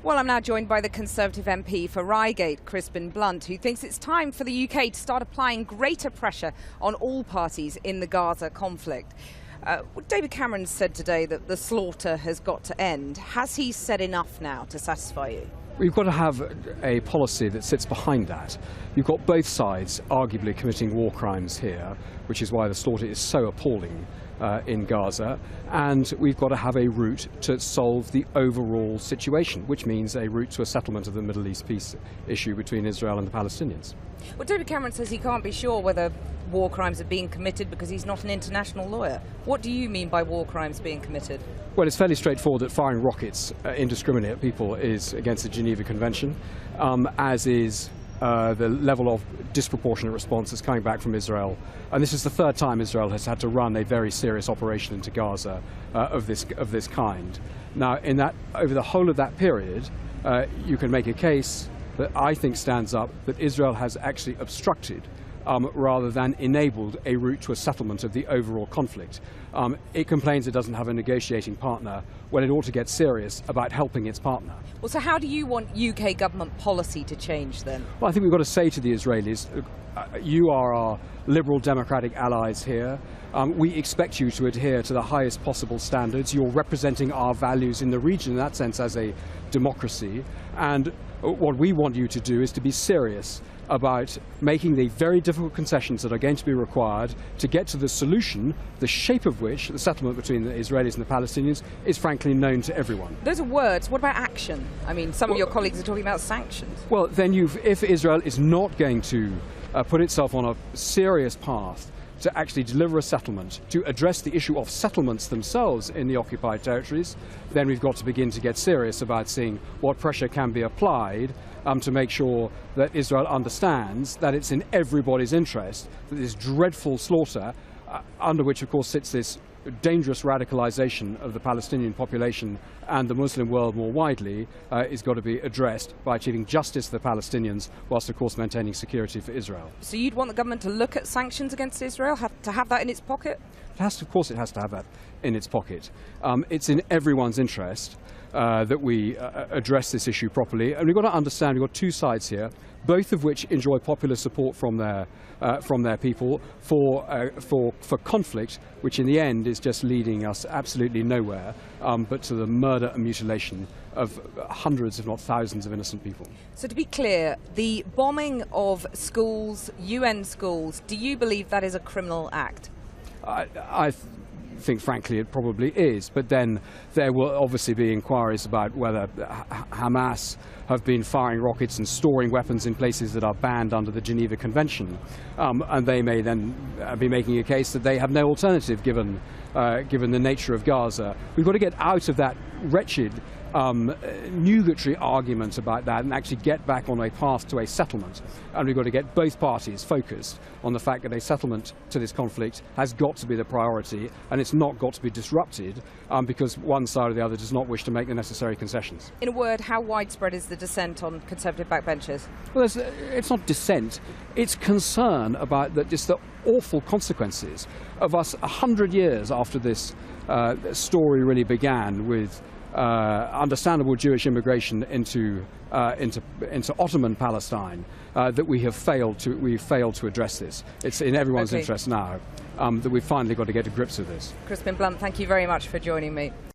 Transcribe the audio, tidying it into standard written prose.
Well, I'm now joined by the Conservative MP for Reigate, Crispin Blunt, who thinks it's time for the UK to start applying greater pressure on all parties in the Gaza conflict. David Cameron said today that the slaughter has got to end. Has he said enough now to satisfy you? We've got to have a policy that sits behind that. You've got both sides arguably committing war crimes here, which is why the slaughter is so appalling in Gaza, and we've got to have a route to solve the overall situation, which means a route to a settlement of the Middle East peace issue between Israel and the Palestinians. Well, David Cameron says he can't be sure whether war crimes are being committed because he's not an international lawyer. What do you mean by war crimes being committed? Well, it's fairly straightforward that firing rockets indiscriminately at people is against the Geneva Convention, as is the level of disproportionate response that's coming back from Israel. And this is the third time Israel has had to run a very serious operation into Gaza of this kind. Now, over the whole of that period, you can make a case that I think stands up that Israel has actually obstructed rather than enabled a route to a settlement of the overall conflict. It complains it doesn't have a negotiating partner when it ought to get serious about helping its partner. Well, so how do you want UK government policy to change then? Well, I think we've got to say to the Israelis, you are our liberal democratic allies here. We expect you to adhere to the highest possible standards. You're representing our values in the region in that sense as a democracy. And what we want you to do is to be serious about making the very difficult concessions that are going to be required to get to the solution, the shape of which, the settlement between the Israelis and the Palestinians, is frankly known to everyone. Those are words. What about action? I mean, some of your colleagues are talking about sanctions. Well, then if Israel is not going to put itself on a serious path to actually deliver a settlement, to address the issue of settlements themselves in the occupied territories, then we've got to begin to get serious about seeing what pressure can be applied to make sure that Israel understands that it's in everybody's interest that this dreadful slaughter, under which of course sits this dangerous radicalization of the Palestinian population and the Muslim world more widely, is got to be addressed by achieving justice to the Palestinians whilst of course maintaining security for Israel. So you'd want the government to look at sanctions against Israel, to have that in its pocket? Of course it has to have that in its pocket. It's in everyone's interest that we address this issue properly, and we've got to understand we've got two sides here, both of which enjoy popular support from their people for conflict, which in the end is just leading us absolutely nowhere, but to the murder and mutilation of hundreds, if not thousands, of innocent people. So to be clear, the bombing of schools, UN schools, do you believe that is a criminal act? I think, frankly, it probably is. But then there will obviously be inquiries about whether Hamas have been firing rockets and storing weapons in places that are banned under the Geneva Convention. And they may then be making a case that they have no alternative given the nature of Gaza. We've got to get out of that wretched nugatory argument about that and actually get back on a path to a settlement. And we've got to get both parties focused on the fact that a settlement to this conflict has got to be the priority, and it's not got to be disrupted because one side or the other does not wish to make the necessary concessions. In a word, how widespread is the dissent on Conservative backbenchers? Well, it's not dissent, it's concern about just the awful consequences of us 100 years after this story really began with understandable Jewish immigration into Ottoman Palestine, that we've failed to address this. It's in everyone's interest now that we've finally got to get to grips with this. Crispin Blunt, thank you very much for joining me.